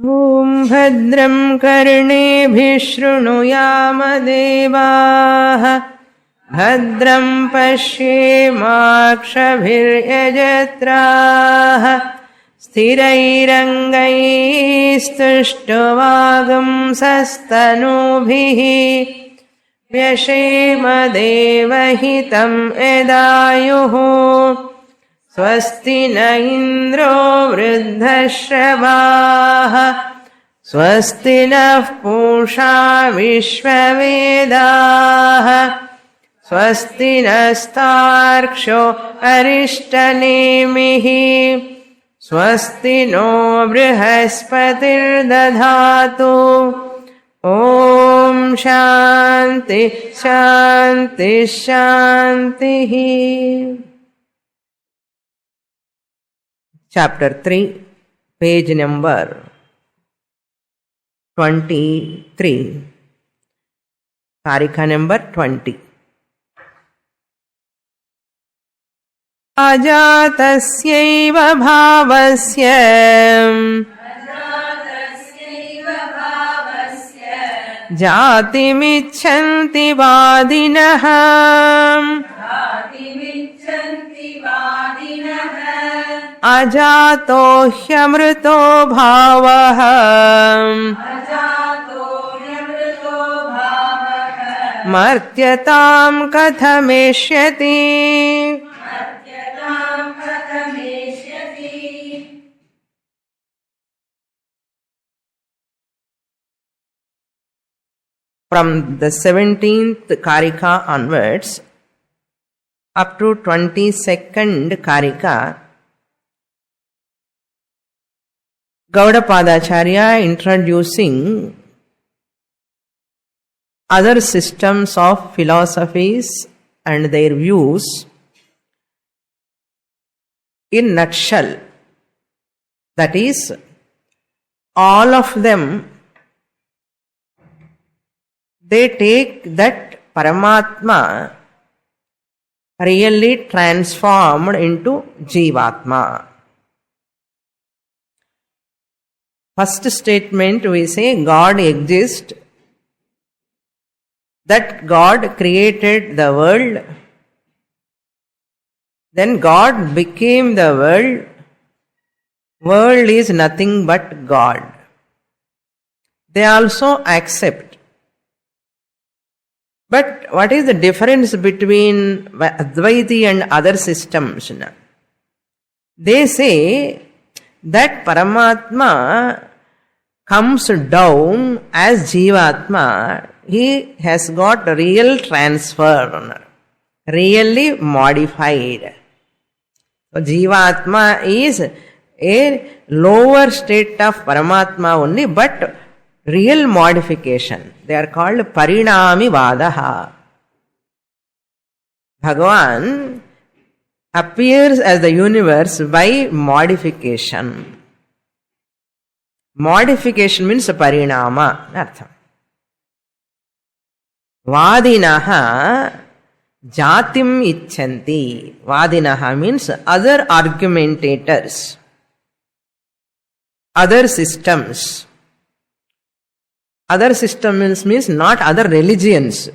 ॐ भद्रं कर्णेभिः शृणुयाम देवाः भद्रं पश्येमाक्षभिर्यजत्राः स्थिरैरङ्गैस्तुष्टुवागुंसस्तनूभिः व्यशेम देवहितं यदायुः स्वस्ति न इन्द्रो वृद्धश्रवाः स्वस्ति नः पूषा विश्ववेदाः स्वस्ति नस्तार्क्ष्यो अरिष्टनेमिः स्वस्ति नो बृहस्पतिर्दधातु ॐ शान्ति शान्ति शान्तिः. Chapter 3, page number 23, Karika number 20. अजातस्यैव भावस्य जातिमिच्छन्ति वादिनः अजातो ह्यमृतो भावः मर्त्यतां कथमेष्यति. From the 17th Karika onwards up to 22nd Karika, Gaudapadacharya introducing other systems of philosophies and their views in nutshell. That is, all of them, they take that Paramatma really transformed into Jivatma. First statement we say God exists, that God created the world, then God became the world. World is nothing but God. They also accept. But what is the difference between Advaiti and other systems? They say that Paramatma comes down as Jivatma. He has got real transfer, really modified. So Jivatma is a lower state of Paramatma only, but real modification. They are called Parinami Vadaha. Bhagavan appears as the universe by modification. Modification means Parinama. Artham. Vadinaha Jatim Icchanti. Vadinaha means other argumentators, other systems. Other systems means not other religions.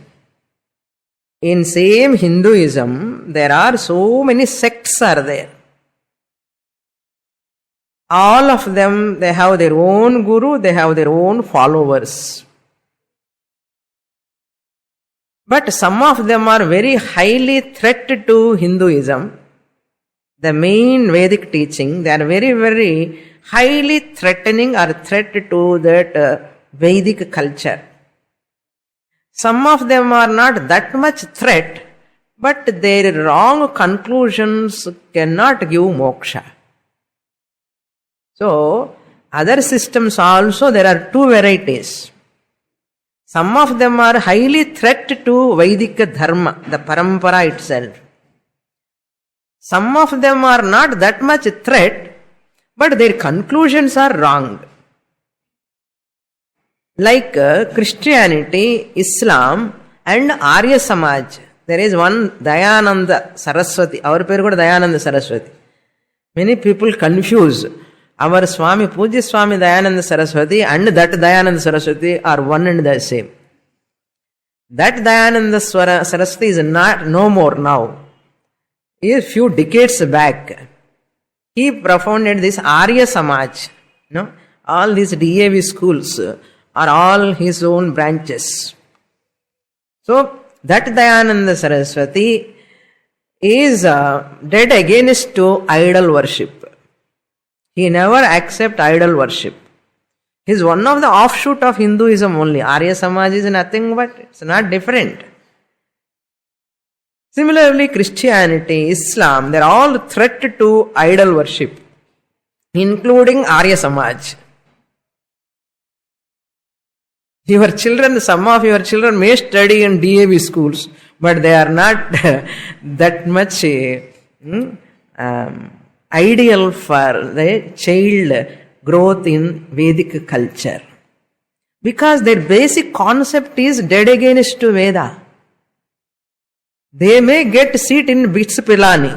In same Hinduism, there are so many sects are there. All of them, they have their own guru, they have their own followers. But some of them are very highly threat to Hinduism. The main Vedic teaching, they are very, very highly threatening or threat to that Vedic culture. Some of them are not that much threat, but their wrong conclusions cannot give moksha. So, other systems also, there are two varieties. Some of them are highly threat to Vedic dharma, the parampara itself. Some of them are not that much threat, but their conclusions are wrong. Like Christianity, Islam and Arya Samaj. There is one Dayananda Saraswati. Our peru kuda Dayananda Saraswati. Many people confuse Our Swami, Pujya Swami Dayananda Saraswati and that Dayananda Saraswati are one and the same. That Dayananda Saraswati is no more now. A few decades back, he propounded this Arya Samaj. All these DAV schools are all his own branches. So, that Dayananda Saraswati is dead against to idol worship. He never accepts idol worship. He is one of the offshoot of Hinduism only. Arya Samaj is nothing but it's not different. Similarly, Christianity, Islam, they are all threat to idol worship, including Arya Samaj. Your children, some of your children may study in DAV schools, but they are not that much ideal for the child growth in Vedic culture. Because their basic concept is dead against to Veda. They may get seat in Bits Pilani.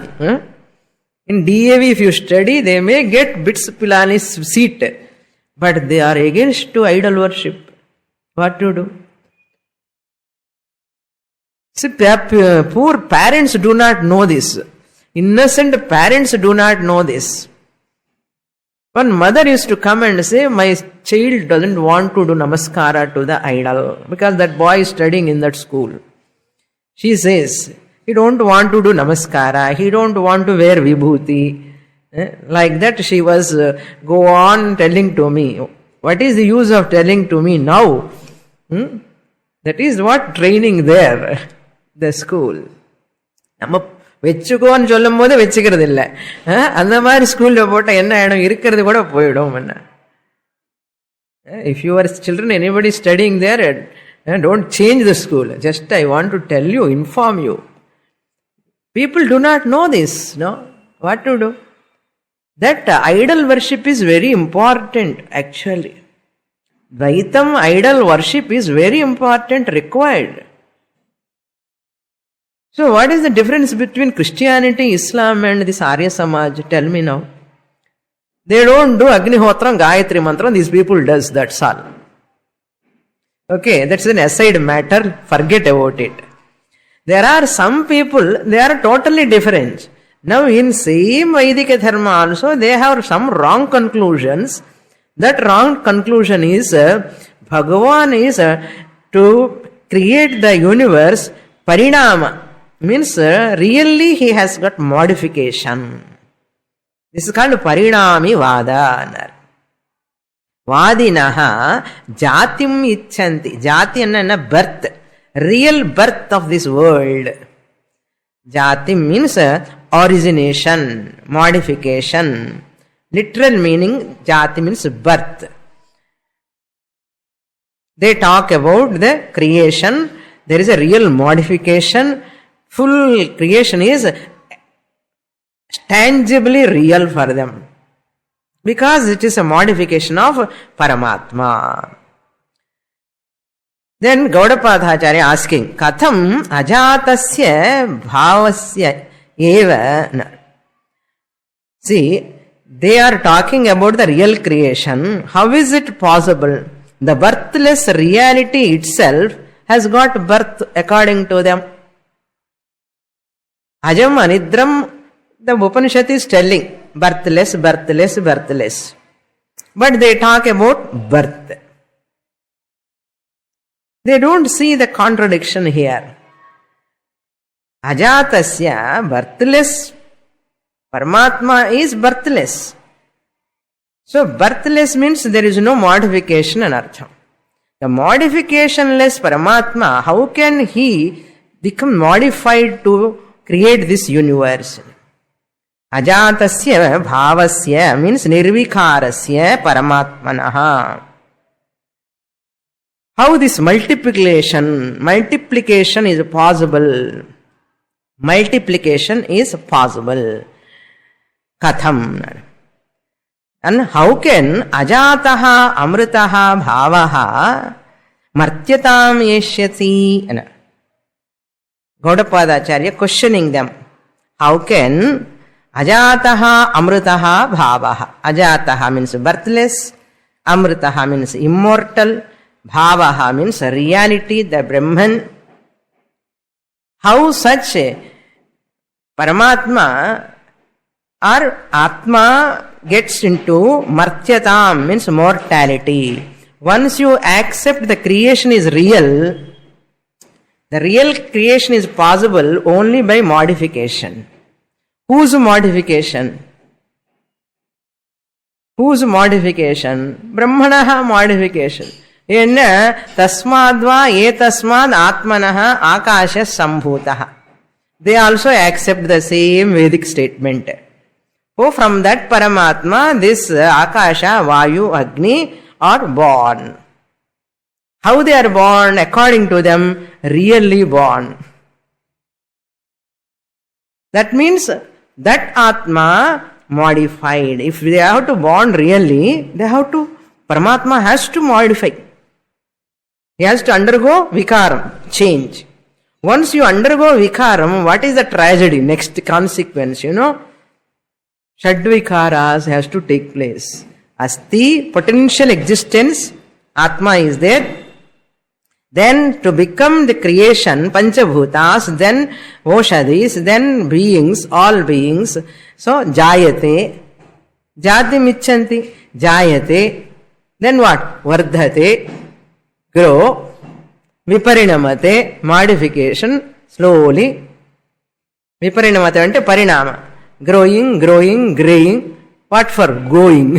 In DAV if you study, they may get Bits Pilani's seat. But they are against to idol worship. What to do? See, poor parents do not know this. Innocent parents do not know this. One mother used to come and say, my child doesn't want to do namaskara to the idol because that boy is studying in that school. She says, he don't want to do namaskara, he don't want to wear vibhuti. Like that she was go on telling to me. What is the use of telling to me now? That is what training there, the school. நம்ம வெச்சுக்கோன்னு சொல்லும் போது வெச்சுக்கிறது இல்லை. அந்த மாதிரி ஸ்கூல்ல போட்ட என்ன ஆயிடும், இருக்கிறது கூட போயிடும். If your children, anybody studying there, don't change the school. Just I want to tell you, inform you. People do not know this. No, what to do? That idol worship is very important actually. Dvaitam, idol worship is very important, required. So what is the difference between Christianity, Islam and this Arya Samaj? Tell me now. They don't do Agnihotram, Gayatri Mantram, these people does, that's all. Okay, that's an aside matter, forget about it. There are some people, they are totally different. Now in same Vedic Dharma also, they have some wrong conclusions. That wrong conclusion is, Bhagavan is to create the universe, Parinama. Means really he has got modification. This is called Parinami Vada. Vadinaha Jatim Icchanti. Jati anna birth. Real birth of this world. Jati means origination, modification. Literal meaning, Jati means birth. They talk about the creation. There is a real modification. Full creation is tangibly real for them. Because it is a modification of Paramatma. Then Gaudapadacharya asking, Katham ajatasya bhavasya eva. See, they are talking about the real creation. How is it possible? The birthless reality itself has got birth according to them. Ajam Anidram, the Upanishad is telling, birthless, birthless, birthless. But they talk about birth. They don't see the contradiction here. Ajatasya, birthless. Paramatma is birthless. So birthless means there is no modification and artham. The modificationless Paramatma, how can he become modified to create this universe? Ajatasya bhavasya means nirvikarasya Paramatmanaha. How this multiplication is possible? Multiplication is possible. Katham. And how can ajataha amritaha bhavaha martyatam yeshyati? Gaudapadacharya questioning them. How can Ajataha amritaha bhavaha. Ajataha means birthless, amritaha means immortal, bhavaha means reality, the Brahman. How such Paramatma or Atma gets into martyatam means mortality. Once you accept the creation is real, the real creation is possible only by modification. Whose modification? Whose modification? Brahmanaha modification. Enna tasmadva etasmad atmanaha akasha sambhutaha. They also accept the same Vedic statement. Oh, from that Paramatma, this Akasha, Vayu, Agni are born. How they are born? According to them, really born. That means that Atma modified. If they have to born really, they have to, Paramatma has to modify. He has to undergo vikaram, change. Once you undergo vikaram, what is the tragedy? Next consequence, Shadvikaras has to take place. Asti, potential existence, Atma is there. Then to become the creation, Panchabhutas, then Oshadis, then beings, all beings. So, Jayate, Jati Michanti, Jayate, then what? Vardhate, grow, Viparinamate, modification, slowly. Viparinamate ante parinama. Growing, graying. What for? Going.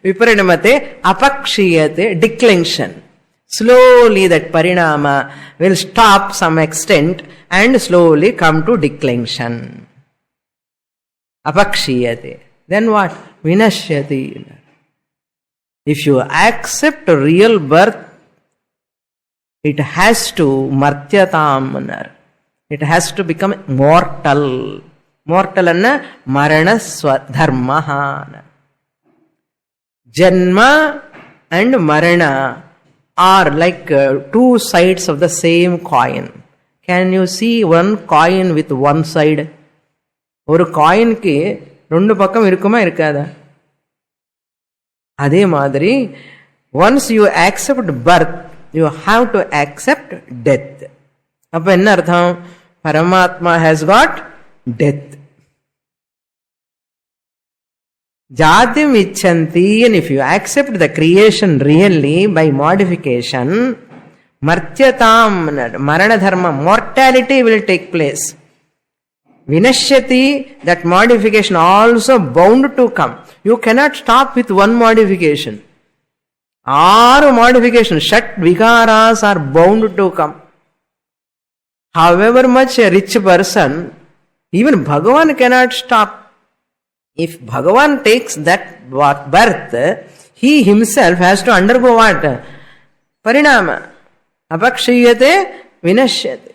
Viparinamate, apakshiyate, declension. Slowly that parinama will stop some extent and slowly come to declension. Apakshiyate. Then what? Vinashyati. If you accept real birth, it has to martyatam. It has to become mortal. Mortal anna marana swadharmaha. Janma and marana are like two sides of the same coin. Can you see one coin with one side? ஒரு காயினுக்கு ரெண்டு பக்கம் இருக்குமா இருக்காதா? அதே மாதிரி once you accept birth, you have to accept death. அப்ப என்ன அர்த்தம்? Paramatma has got death. Jatim icchanti, and if you accept the creation really by modification, martyatam, marana dharma, mortality will take place. Vinashyati, that modification also bound to come. You cannot stop with one modification. Or modification, shat vikaras are bound to come. However much a rich person, even Bhagavan cannot stop. If Bhagavan takes that birth, he himself has to undergo what? Parinama. Apakshiyate, vinashyate.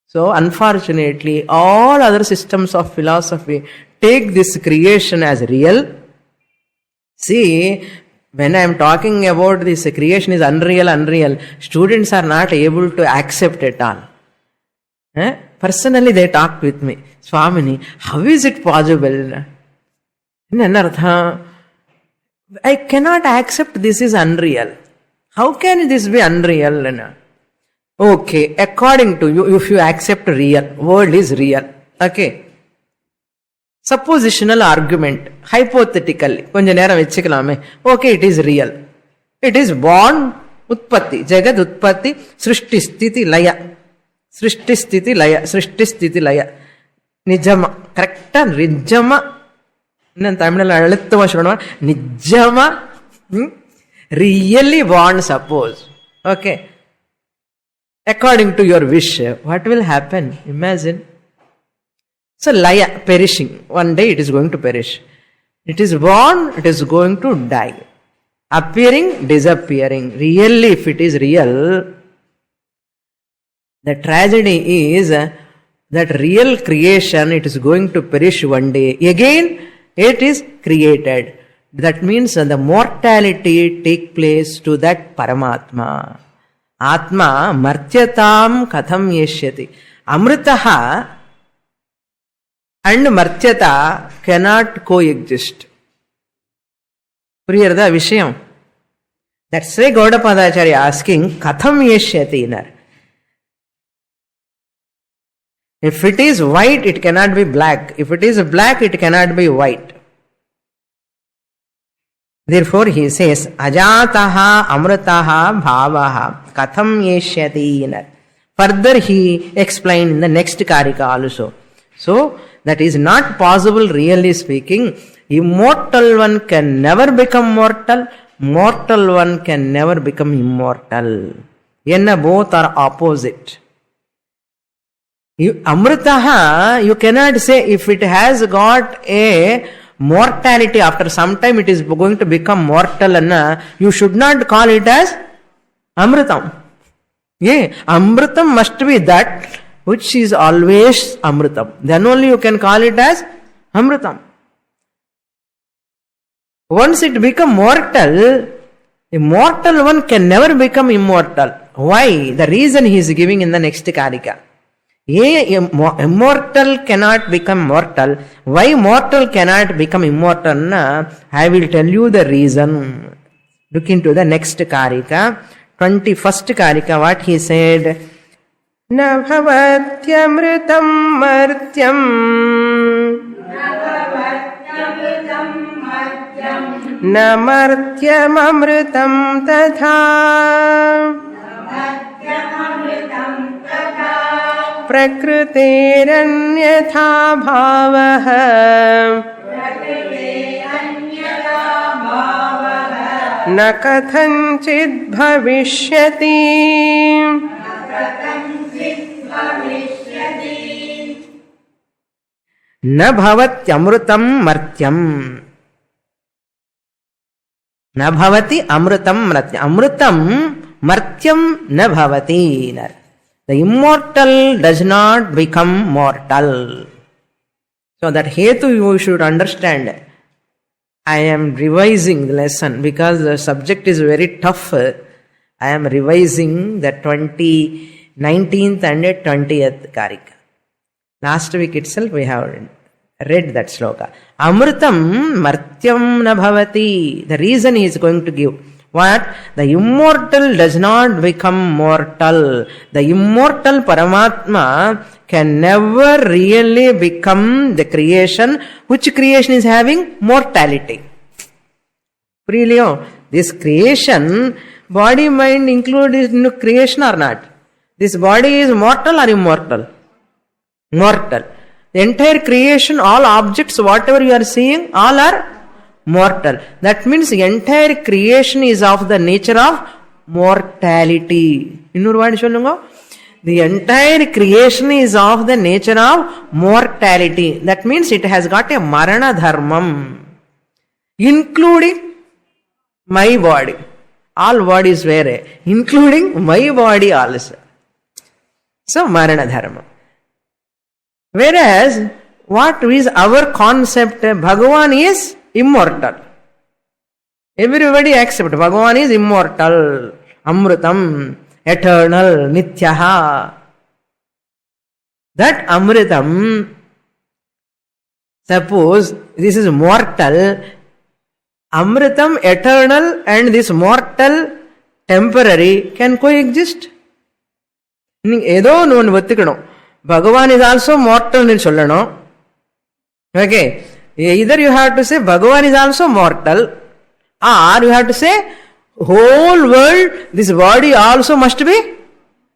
So unfortunately, all other systems of philosophy take this creation as real. See, when I am talking about this creation is unreal, students are not able to accept it all. Personally, they talked with me. Swamini, how is it possible? I cannot accept this is unreal. How can this be unreal? Okay, according to you, if you accept real, world is real. Okay. Suppositional argument, hypothetically. Okay, it is real. It is born, utpatti, jagad utpatti, srishti sthiti laya. Srishti sthiti laya, srishti sthiti laya. Nijama, correct? Nijama. Nijama. Really born, suppose. Okay. According to your wish, what will happen? Imagine. So, laya, perishing. One day it is going to perish. It is born, it is going to die. Appearing, disappearing. Really, if it is real, the tragedy is that real creation, it is going to perish one day. Again, it is created. That means the mortality take place to that Paramatma. Atma martyatam katham yeshyati. Amritaha, and Martyata cannot coexist. Priyarda Vishayam. That's why Gaudapadacharya asking, Katham Yeshyati. If it is white, it cannot be black. If it is black, it cannot be white. Therefore, he says, Ajataha amrataha bhavaha katham yeshyati. Further, he explained in the next Karika also. So, that is not possible, really speaking. Immortal one can never become mortal. Mortal one can never become immortal. Yenna both are opposite. Amritaha, you cannot say if it has got a mortality, after some time it is going to become mortal, you should not call it as Amritam. Yeah, Amritam must be that which is always Amritam. Then only you can call it as Amritam. Once it becomes mortal, immortal one can never become immortal. Why? The reason he is giving in the next Karika. Immortal cannot become mortal. Why mortal cannot become immortal? I will tell you the reason. Look into the next Karika. 21st Karika, what he said? Na bhavatyamritam martyam. Na martyam amritam tatha. प्रकृतेरन्यथा भावः न कथञ्चित् भविष्यति न भवत्यमृतं मर्त्यं न भवति अमृतं मर्त्यं अमृतं मर्त्यं न भवति. The immortal does not become mortal. So that hetu you should understand. I am revising the lesson because the subject is very tough. I am revising the 19th and 20th Karika. Last week itself we have read that sloka. Amritam martyam na bhavati. The reason he is going to give. What? The immortal does not become mortal. The immortal Paramatma can never really become the creation. Which creation is having mortality? This creation, body, mind included in creation or not? This body is mortal or immortal? Mortal. The entire creation, all objects, whatever you are seeing, all are mortal. That means the entire creation is of the nature of mortality. The entire creation is of the nature of mortality. That means it has got a marana dharmam, including my body. All bodies were, including my body also. So marana dharma. Whereas, what is our concept? Bhagavan is immortal. Everybody accepts Bhagavan is immortal, amritam, eternal, nityaha. That amritam, suppose this is mortal, amritam, eternal, and this mortal, temporary, can coexist. Bhagavan is also mortal in sollano. Okay. Either you have to say Bhagavan is also mortal, or you have to say whole world, this body also must be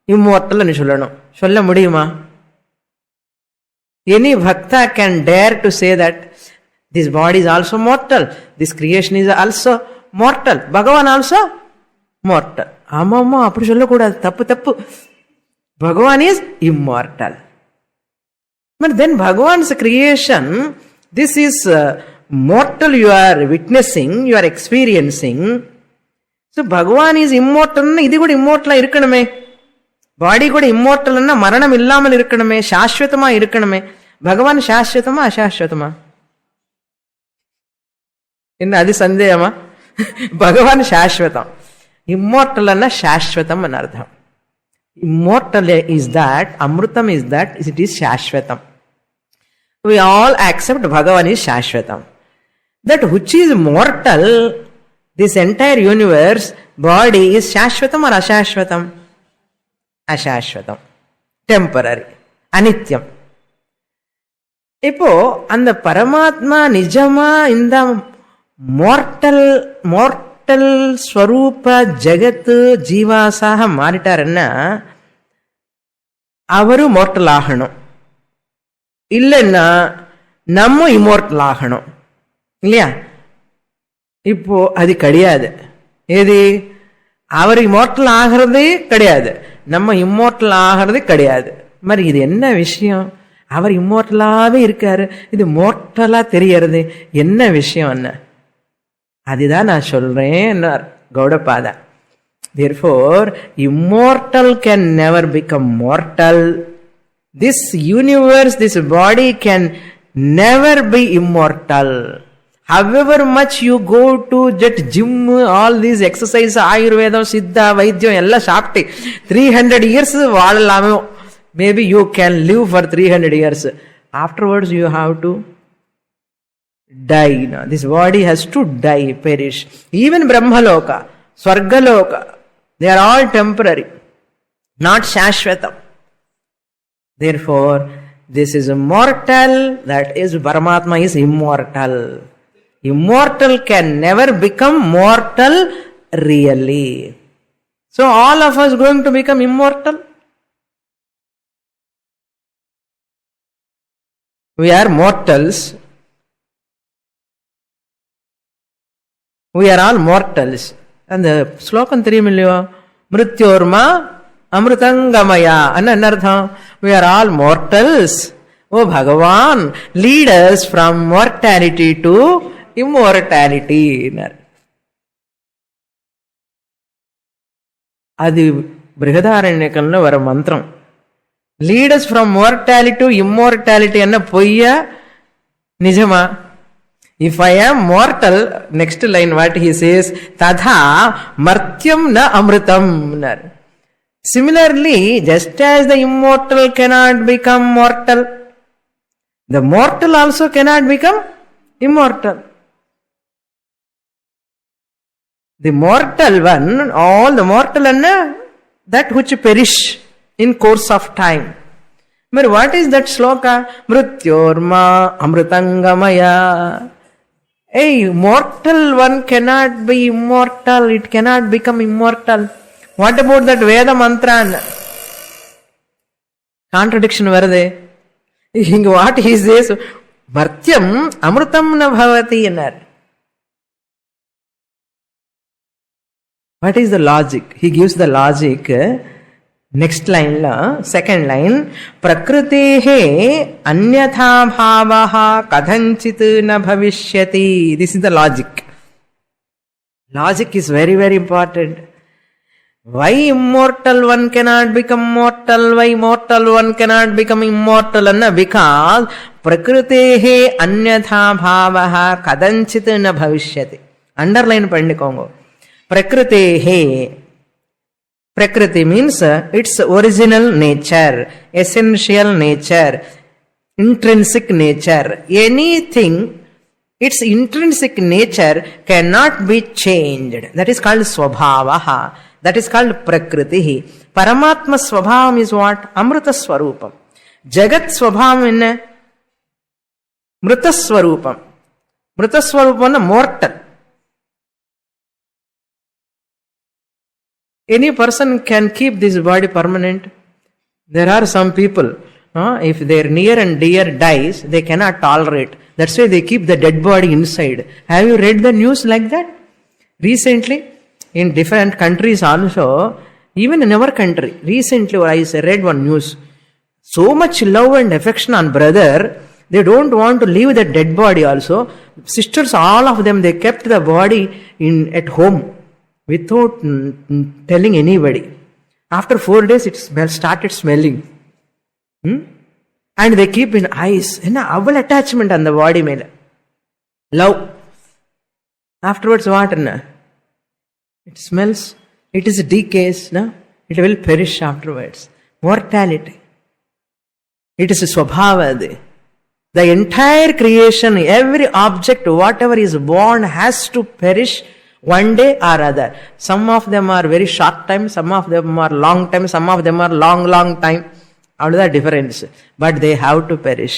immortal. Any bhakta can dare to say that this body is also mortal, this creation is also mortal, Bhagavan also mortal. Bhagavan is immortal. But then Bhagavan's creation, this is mortal you are witnessing, you are experiencing. So Bhagavan is immortal, idi kuda immortal irukkanume. Body kuda immortal anna maranam illamal irukkanume, shashvatama irukkanume. Bhagavan shashvatama ashashvatama? Inna adi sandeyama. Bhagavan shashvatam. Immortal anna shashvatam anardham. Immortal is that, amrutam is that, it is shashvatam. we all accept Bhagavan is Shashvatam. That which is mortal, this entire universe, body is Shashvatam or Ashashvatam? Ashashvatam. Temporary. Anityam. இப்போ அந்த பரமாத்மா நிஜமா இந்த mortal ஸ்வரூப ஜெகத்து ஜீவாசாக மாறிட்டாருன்னா அவரு mortal ஆகணும், இல்லைன்னா நம்ம இம்மோர்டல் ஆகணும் இல்லையா? இப்போ அது கிடையாது. ஏது? அவர் இம்மோர்டல் ஆகிறதே கிடையாது, நம்ம இம்மோர்டல் ஆகிறது கிடையாது. மாதிரி இது என்ன விஷயம்? அவர் இம்மோர்டலாவே இருக்காரு, இது மோர்டலா தெரியறது என்ன விஷயம்? என்ன அதுதான் நான் சொல்றேன் கௌடபாதா. Therefore, immortal can never become mortal. This universe, this body can never be immortal. However much you go to that gym, all these exercise, Ayurveda, Siddha, Vaidya, ella saapte 300 years vaadalame. Maybe you can live for 300 years. Afterwards you have to die. Now, this body has to die, perish. Even Brahmaloka, Swargaloka, they are all temporary, not Shashvatam. Therefore, this is mortal, that is Paramatma is immortal. Immortal can never become mortal really. So all of us going to become immortal? We are mortals. We are all mortals. அந்த ஸ்லோகம் தெரியும் இல்லையோ? மிருத்யோர்மா அமிர்தங்கமயா என்ன அர்த்தம்? We are all mortals. Oh Bhagavan, lead us from mortality to immortality. அது பிருகதாரண்யகம்ல வர மந்திரம். Lead us from mortality to immortality. என்ன பொய்யா நிஜமா? If I am mortal, next line what he says, tadha martyam na amritam. Similarly, just as the immortal cannot become mortal, the mortal also cannot become immortal. The mortal one, all the mortal and that which perish in course of time. But what is that sloka? Mrityorma amritangamaya. A mortal one cannot be immortal, it cannot become immortal. What about that Veda mantra? Contradiction varade. What he says, Martyam amrutam na bhavati. What is the logic? He gives the logic. Next line, second line, prakritehe anyatha bhavaha kadhanchit na bhavishyati. This is the logic. Logic is very, very important. Why immortal one cannot become mortal? Why mortal one cannot become immortal? Because prakritehe anyatha bhavaha kadhanchit na bhavishyati. Underline pandikongo. Prakritehe. Prakriti means its original nature, essential nature, intrinsic nature. Anything, its intrinsic nature cannot be changed. That is called swabhavaha. That is called prakriti. Paramatma swabhavam is what? Amrita swarupam. Jagat swabhavam inna? Mrita swarupam. Mrita swarupam is mortal. Any person can keep this body permanent. There are some people, if their near and dear dies, they cannot tolerate. That's why they keep the dead body inside. Have you read the news like that? Recently, in different countries also, even in our country, recently I read one news. So much love and affection on brother, they don't want to leave the dead body also. Sisters, all of them, they kept the body at home, without telling anybody. After 4 days, it started smelling. And they keep in ice. Avval attachment on the body. Love. Afterwards, what? It smells. It is decays. It will perish afterwards. Mortality. It is swabhava. The entire creation, every object, whatever is born has to perish one day or other. Some of them are very short time, some of them are long time, some of them are long time. Avladha difference. But they have to perish.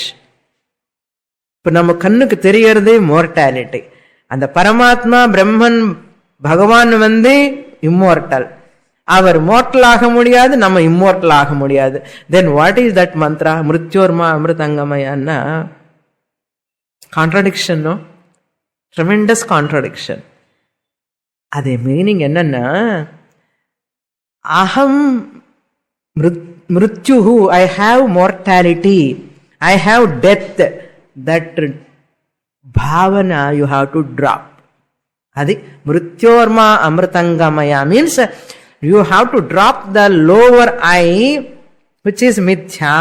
இப்போ நம்ம கண்ணுக்கு தெரியறதே mortality. அந்த பரமாத்மா பிரம்மன் பகவான் immortal. அவர் mortal ஆக முடியாது, நம்ம immortal ஆக முடியாது. Then what is that mantra? Mrityorma amritangamaya. Contradiction, no? Tremendous contradiction. அதே மீனிங் என்னன்னா, அகம் மிருத்யுஹு, I have mortality, I have death. That bhavana you have to drop. Adi mrityorma amritangamaya means you have to drop the lower I, which is mithya.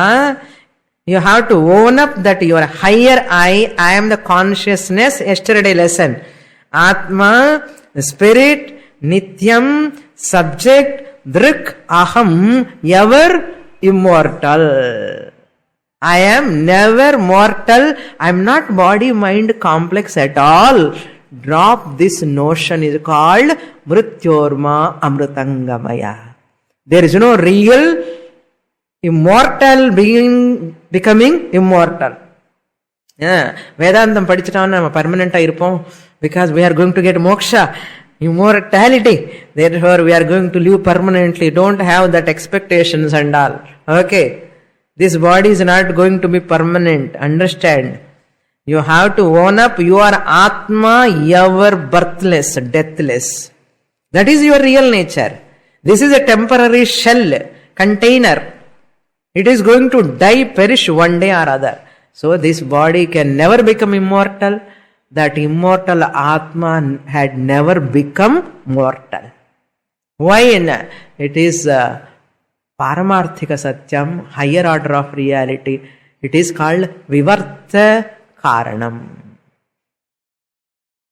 You have to own up that your higher I am the consciousness. Yesterday lesson, Atma, the spirit, Nityam, subject, Drik, Aham, ever immortal. I am never mortal. I am not body-mind complex at all. Drop this notion is called Mrityorma Amritangamaya. There is no real immortal being becoming immortal. Vedantam padichitana nama permanent ah irupom because we are going to get moksha, immortality. Therefore we are going to live permanently. Don't have that expectations and all. Okay, this body is not going to be permanent. Understand? You have to own up you are Atma, ever birthless, deathless. That is your real nature. This is a temporary shell, container. It is going to die, perish one day or other. So this body can never become immortal. That immortal Atma had never become mortal. Why? It is Paramarthika Satyam, higher order of reality. It is called Vivarta Karanam.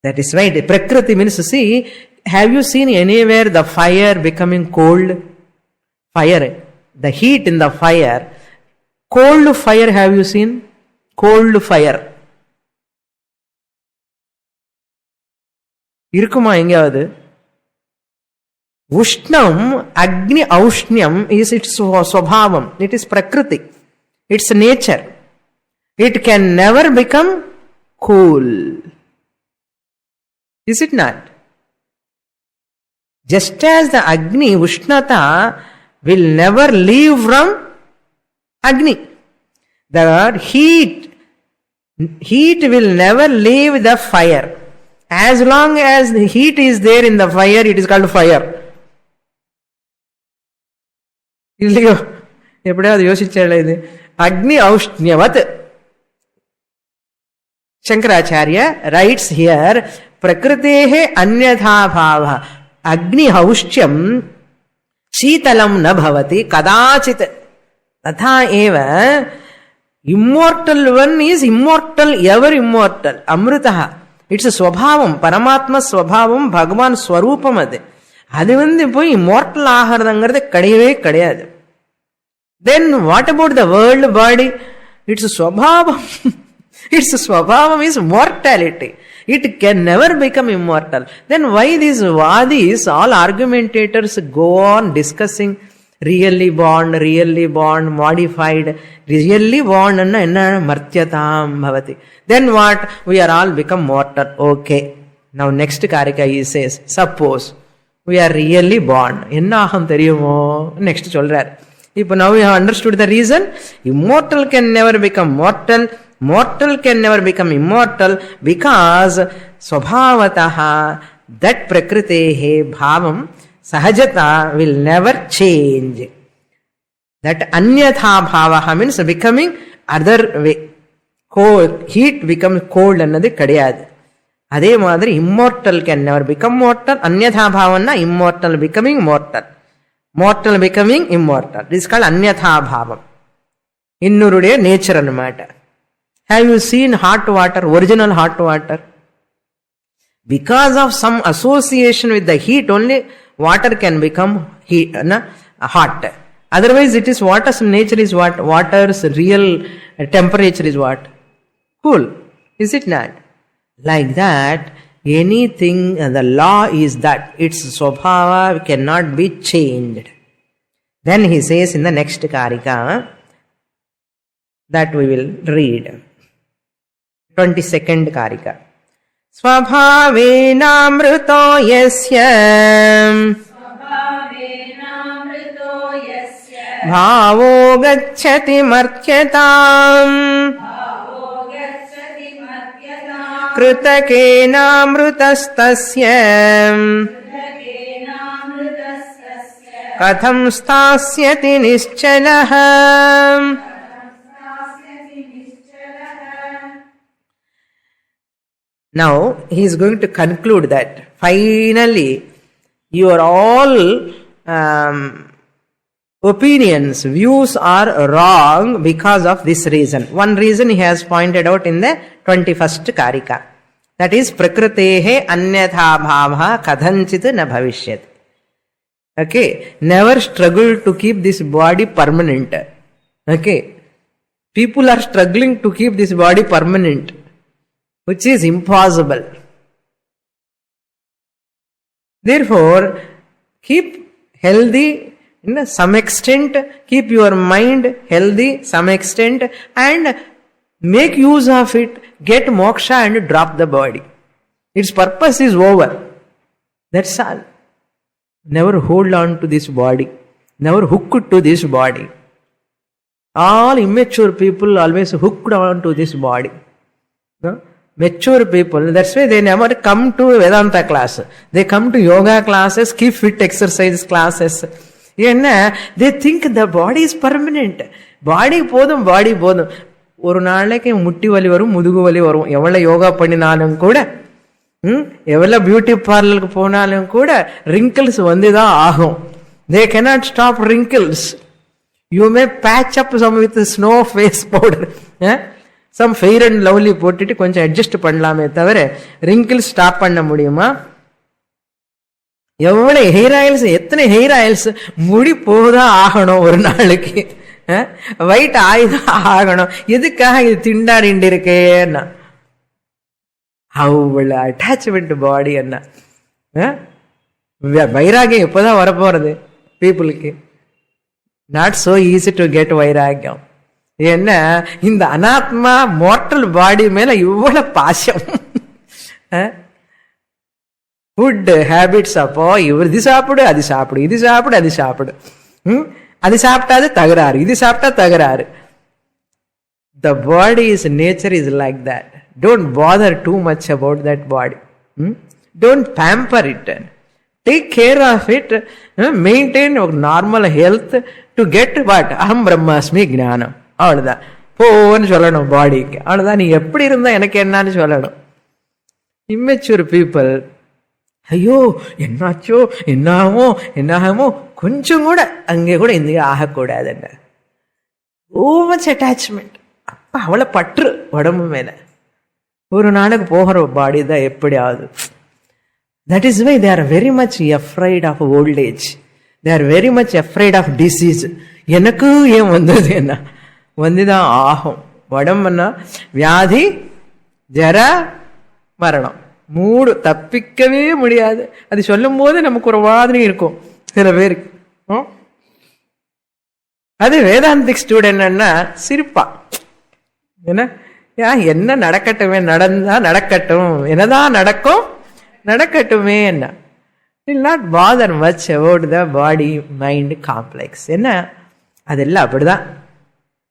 That is why Prakriti means, see, have you seen anywhere the fire becoming cold? Fire, the heat in the fire. Cold fire, have you seen? Cold fire. Irukuma engavadu? Ushnam, Agni Aushnyam is its swabhavam. It is Prakriti. It's nature. It can never become cool. Is it not? Just as the Agni, Ushnata, will never leave from Agni. The heat will never leave the fire. As long as the heat is there in the fire, it is called fire. இல்லையோ? எப்படியாவது யோசிச்சால இது அக்னி ஔஷ்ண்யவத். Shankaracharya writes here, Prakritehe anyatha bhava Agni haushtyam Shitalam na bhavati kadachit. Tatha eva immortal one is immortal, ever immortal. Amritaha. It's a swabhavam, Paramatma swabhavam, Bhagavan swarupam adu. அது போய் immortal ஆகிறதுங்கிறது கிடையவே கிடையாது. Then what about the world body? Its swabhavam. Its swabhavam is mortality. It can never become immortal. Then why these vadis, all argumentators go on discussing really born, modified, really born enna martyatam bhavati. Then what? We are all become mortal. Okay. Now next Karika he says, suppose we are really born. Enna aham theriyumo? Next solrar. If now we have understood the reason, immortal can never become mortal, mortal can never become immortal, because swabhavataha, that prakritehe bhavam, sahajata will never change. That anyatha bhavaha means becoming other way. Cold, heat becomes cold annadu kadiyadu. அதே மாதிரி immortal can never become mortal. Anyatha bhavana immortal becoming mortal. Mortal becoming immortal. This is called anyatha bhavam. Innurude nature annamata. Have you seen hot water, original hot water? Because of some association with the heat only, water can become hot. Otherwise it is water's nature is what? Water's real temperature is what? Cool, is it not? Like that, anything, the law is that its swabhava cannot be changed. Then he says in the next Karika, that we will read. 22nd Karika. Svabhavenamrito yasya bhavo gacchati martyatam कृतकेनामृतस्तस्य कथं स्थास्यति निश्चलः. Now he is going to conclude that finally your all opinions, views are wrong because of this reason. One reason he has pointed out in the 21st Karika. That is, prakrutehe anyatha bhava kadhanchit na bhavishyat. Okay, never struggle to keep this body permanent. Okay, people are struggling to keep this body permanent, which is impossible. Therefore, keep healthy in some extent, keep your mind healthy some extent, and make use of it, get moksha and drop the body. Its purpose is over. That's all. Never hold on to this body. Never hook to this body. All immature people always hooked on to this body. No? Mature people, that's why they never come to Vedanta class. They come to yoga classes, keep fit exercise classes. They think the body is permanent. Body போதும் ஒரு நாளைக்கு முட்டி வலி வரும், முதுகு வலி வரும். எவ்வளவு யோகா பண்ணினாலும் கூட, எவ்வளவு பியூட்டி பார்லருக்கு போனாலும் கூட wrinkles வந்துதான் ஆகும். They cannot stop wrinkles. You may patch up some with snow face powder. Some fair and lovely போட்டுட்டு கொஞ்சம் அட்ஜஸ்ட் பண்ணலாமே தவிர wrinkles ஸ்டாப் பண்ண முடியுமா? எவ்வளவு ஹெயர் ஆயில்ஸ், எத்தனை ஹெயர் ஆயில்ஸ், முடி போதான் ஆகணும் ஒரு நாளைக்கு, ஒயிட் ஆயிதான் ஆகணும். எதுக்காக இது திண்டாடிண்டு இருக்கேன்னா அவ்வளவு அட்டாச்மெண்ட் பாடி. என்ன வைராகியம் எப்போதான் வரப்போறது பீப்புளுக்கு? Not so easy to get வைராகியம். என்ன இந்த அனாத்மா மோர்டல் பாடி மேல இவ்வளவு பாசம். ஃபுட் ஹேபிட்ஸ், அப்போ இது சாப்பிடு அது சாப்பிடு, இது சாப்பிடு அது சாப்பிடு, அது சாப்பிட்டாது தகராறு, இது சாப்பிட்டா தகராறு. The body's nature is like that. Don't bother too much about that body. Don't pamper it. Take care of it. Maintain normal health to get what? Aham brahmasmi gnanam. அவ்வளவுதான். போன்னு சொல்லணும் பாடிக்கு. அவ்வளவுதான். நீ எப்படி இருந்தா எனக்கு என்னன்னு சொல்லணும். Immature people, ஐயோ என்னாச்சோ என்னாமோ என்னாகமோ கொஞ்சம் கூட அங்கே கூட இந்த ஆகக்கூடாது. என்ன ஓ மச் அட்டாச்மெண்ட். அப்ப அவளை பற்று உடம்பு மேல. ஒரு நாளைக்கு போகிற பாடி தான் எப்படி ஆகுது. That is why they are very much afraid of old age. They are very much afraid of disease. எனக்கு ஏன் வந்தது? என்ன வந்துதான் ஆகும். உடம்புன்னா வியாதி, ஜரா, மரணம், மூடு தப்பிக்கவே முடியாது. அது சொல்லும் போது நமக்கு ஒரு மாதிரி இருக்கும் சில பேருக்கு. அது வேதாந்திக் ஸ்டூடெண்ட்னா சிரிப்பா. என்ன நடக்கட்டுமே, நடந்தா நடக்கட்டும், என்னதான் நடக்கும் நடக்கட்டுமே. என்ன will not bother much about the body mind complex. என்ன அதெல்லாம் அப்படிதான்.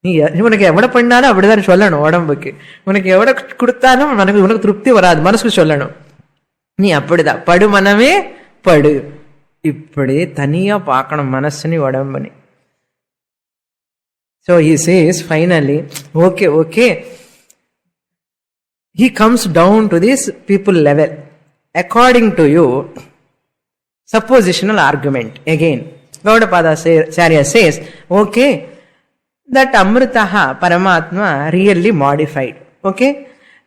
நீ உனக்கு எவ்வளவு பண்ணாலும் அப்படிதான் சொல்லணும். உடம்புக்கு உனக்கு எவ்வளவு கொடுத்தாலும் உனக்கு திருப்தி வராது. மனசுக்கு சொல்லணும் நீ அப்படிதான் படு மனமே படு. இப்படி தனியா பார்க்கணும் மனசுனி உடம்புனி. So he says finally, okay. He comes down to this people level. According to you, suppositional argument again. Gaudapada Charya says, okay, that Amritaha, Paramatma, really modified. Okay?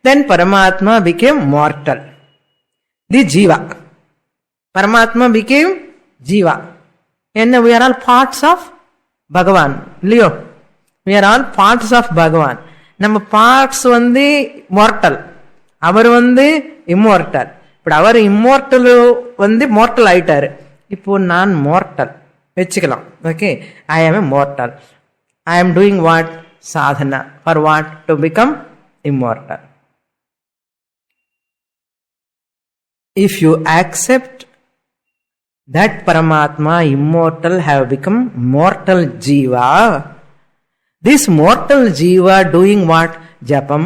Then Paramatma became mortal. The Jiva. Paramatma became Jiva. And we are all parts of Bhagavan. Leo, we are all parts of Bhagavan. நம்ம parts mortal, அவர் immortal. இப்ப அவர் immortal mortal ஆயிட்டாரு. இப்போ நான் mortal வச்சுக்கலாம். Okay, ஐ ஆம் எ mortal. ஐ ஆம் doing what? Sadhana. For what? To become immortal. If you accept that Paramatma immortal have become mortal jiva, this mortal jiva doing what? Japam,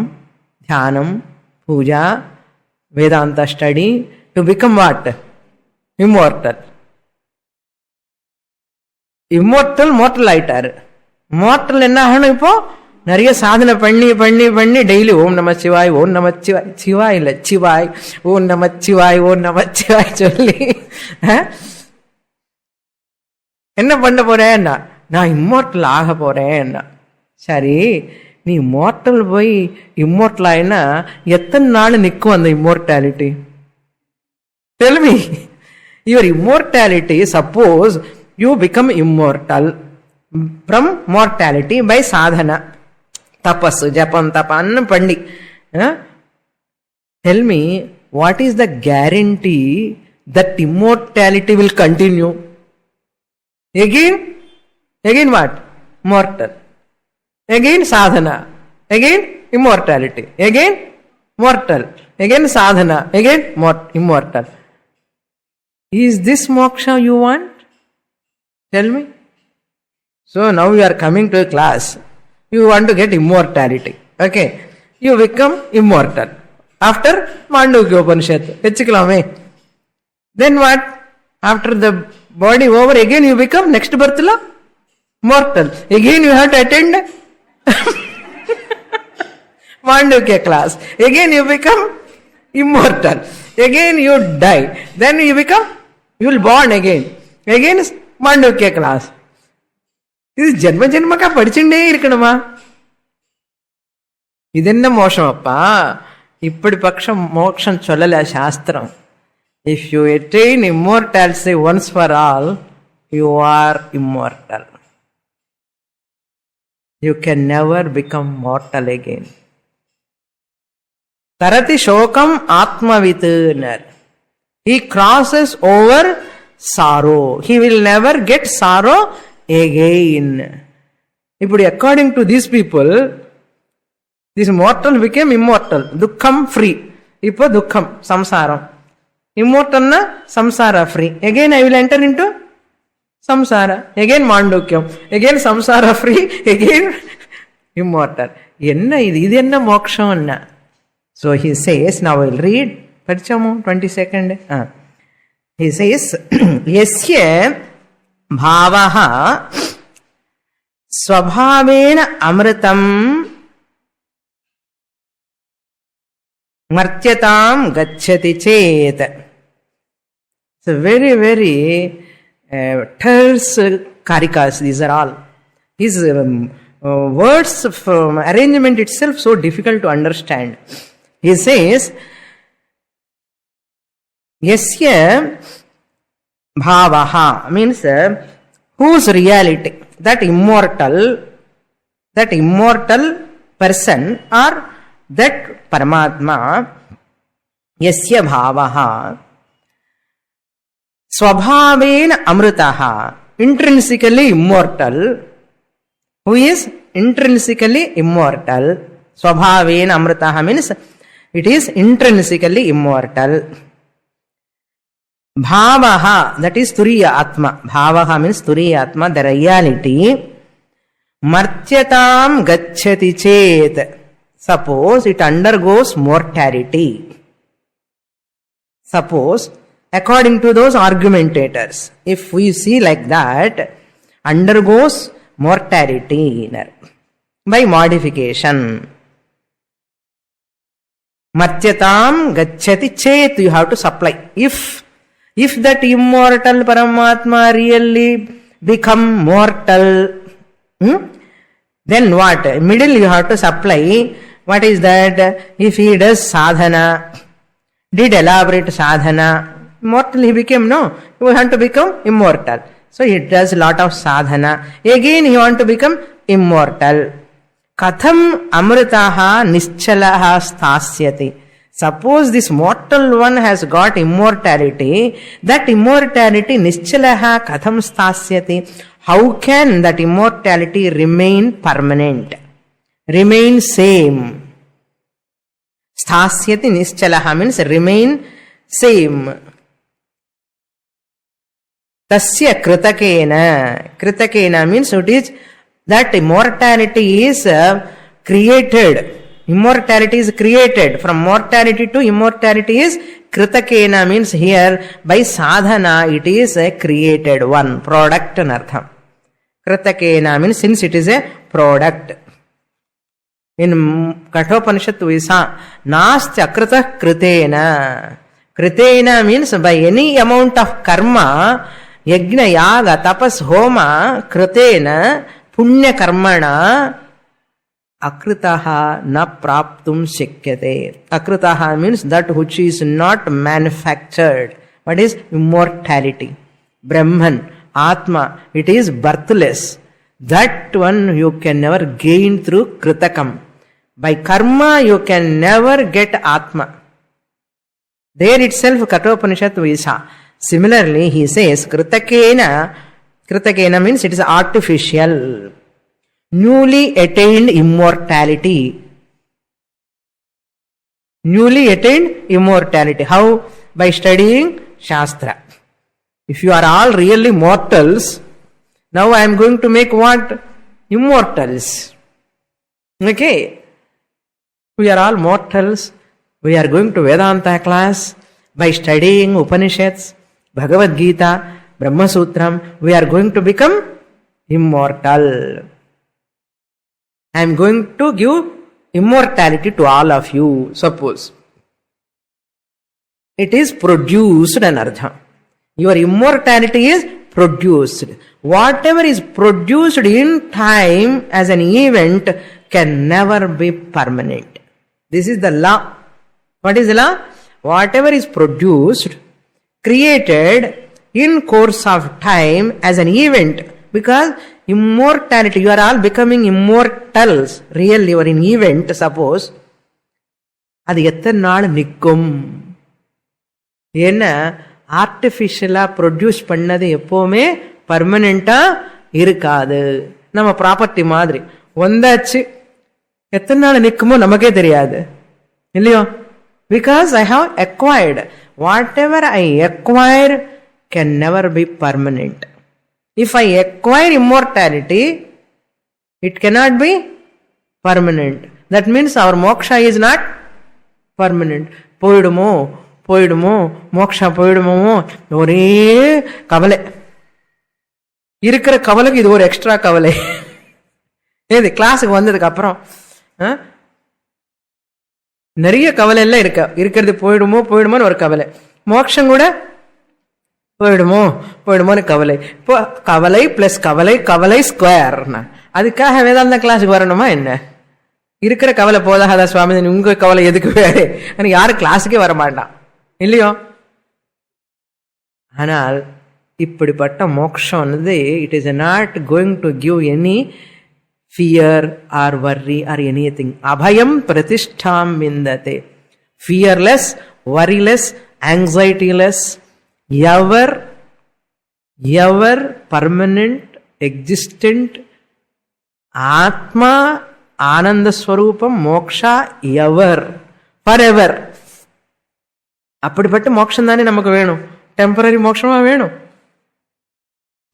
dhyanam, puja, Vedanta study, to become what? Immortal. Immortal, mortal ஆயிட்டாரு. Mortal என்ன ஆகணும்? இப்போ நிறைய சாதனை பண்ணி பண்ணி பண்ணி daily ஓம் நம சிவாய், ஓம் நம சிவாய், சிவாய் இல்ல சிவாய், ஓம் நம சிவாய், ஓம் நம சிவாய் சொல்லி என்ன பண்ண போறேன்னா, நான் இம்மோர்டல் ஆக போறேன்னா. சரி, நீ இம்மோர்டல் போய் இம்மோர்டல் ஆயினா எத்தனை நாள் நிற்கும் அந்த immortality? Tell me. Your immortality, suppose you become immortal from mortality by sadhana, tapassu, japam, tapan, pandi. Tell me, what is the guarantee that immortality will continue? Again what? Mortal. Again sadhana. Again immortality. Again mortal. Again sadhana. Again immortal. Is this moksha you want? Tell me. So now you are coming to a class. You want to get immortality. Okay. You become immortal. After Mandukyopanishad Ch. Then what? After the body over, again you become next birth la mortal. Again you have to attend Mandukya class. Again you become immortal. Again you die. Then you will born again. Again Mandukya class. இது ஜென்ம ஜென்மக்கா படிச்சுட்டே இருக்கணுமா? இது என்ன மோஷம் அப்பா? இப்படி பட்சம் மோட்சம் சொல்லல சாஸ்திரம். If you attain immortality once for all, you are immortal. You can never become mortal again. Tarati shokam atmavitunar. He crosses over sorrow. He will never get sorrow again. இப்படி according to these people, this mortal became immortal. Dukkham free. இப்போ dukham, samsaram. Immortal na samsara free. Again I will enter into samsara. Again mandukyam. Again samsara free. Again immortal. என்ன இது? இது என்ன மோட்சம்? So he says, now I will read. படிச்சோமோ 22nd. He says, yasya bhavaha swabhavena amritam martyatam gacchati chet. It's a very, very terse Karikas. These are all. His words from arrangement itself so difficult to understand. He says, yasya bhavaha means whose reality, that immortal person or that Paramatma, yasya bhavaha swabhavena amritaha, intrinsically immortal. Who is intrinsically immortal? Swabhavena amritaha means it is intrinsically immortal. Bhavaha, that is Turiya Atma. Bhavaha means Turiya Atma, the reality. Martyatam gacchati chet. Suppose it undergoes mortality. Suppose, according to those argumentators, if we see like that, undergoes mortality by modification. Martyatam gacchati chet, you have to supply. If that immortal Paramatma really become mortal, then what? Middle you have to supply. What is that? If he does sadhana, did elaborate sadhana, mortal he became, no? He want to become immortal. So he does lot of sadhana. Again he want to become immortal. Katham amritaha nischalaha sthasyati. Suppose this mortal one has got immortality, that immortality nischalaha katham sthasyati. How can that immortality remain permanent? Remain same. Sthasyati nischalaha means remain same. Tasya kritakena. Kritakena means it is that immortality is created. Immortality is created. From mortality to immortality is kritakena means here by sadhana it is a created one. Product anartham. Kritakena means since it is a product. In Kathopanishad we saw Nastya krita kritena. Kritena means by any amount of karma, yajna, yaga, tapas, homa, kritena, punya karmana, akritaha na praptum shakyate. Akritaha means that which is not manufactured. What is immortality? Brahman, Atma, it is birthless. That one you can never gain through kritakam. By karma you can never get Atma. There itself Kathopanishad we saw. Similarly he says kritakena. Kritakena means it is artificial. Newly attained immortality. Newly attained immortality. How? By studying Shastra. If you are all really mortals, now I am going to make what? Immortals. Okay. We are all mortals. We are going to Vedanta class. By studying Upanishads, Bhagavad Gita, Brahma Sutram, we are going to become immortal. I am going to give immortality to all of you. Suppose it is produced an artha. Your immortality is produced. Whatever is produced in time as an event can never be permanent. This is the law. What is the law? Whatever is produced, created in course of time as an event, because immortality, you are all becoming immortals. Really, you are in event, suppose. அது எத்தனை நாள் நிற்கும்? ஏன்னா ஆர்டிஃபிஷியலா produce பண்ணது எப்பவுமே பர்மனெண்டா இருக்காது. நம்ம property மாதிரி வந்தாச்சு, எத்தனை நாள் நிற்குமோ நமக்கே தெரியாது இல்லையோ? Because I have acquired. Whatever I acquire can never be permanent. If I acquire immortality, it cannot be permanent. That means our moksha is not permanent. போயிடுமோ போயிடுமோ மோக்ஷா போயிடுமோ ஒரே கவலை. இருக்கிற கவலைக்கு இது ஒரு எக்ஸ்ட்ரா கவலை. ஏது கிளாஸுக்கு வந்ததுக்கு அப்புறம் நிறைய கவலை எல்லாம் இருக்கிறது போயிடுமோ போயிடுமோன்னு ஒரு கவலை. மோட்சம் கூட போயிடுமோ போயிடுமோன்னு கவலை. இப்போ கவலை பிளஸ் கவலை, கவலை ஸ்கொயர். அதுக்காக வேதாந்த கிளாஸுக்கு வரணுமா என்ன? இருக்கிற கவலை போதாதா சுவாமி, உங்க கவலை எதுக்கு வேறு? யாரும் கிளாஸுக்கே வரமாட்டான் இல்லையோ? ஆனால் இப்படிப்பட்ட மோட்சம் வந்து it is not going to give any fear or worry or anything. Abhayam pratishtham vindate. Fearless, worryless, anxietyless, ever permanent, existent, Atma, Ananda Swarupam, Moksha, ever, forever. அப்படிப்பட்ட மோட்சம் தானே நமக்கு வேணும். டெம்பரரி மோட்சமா வேணும்.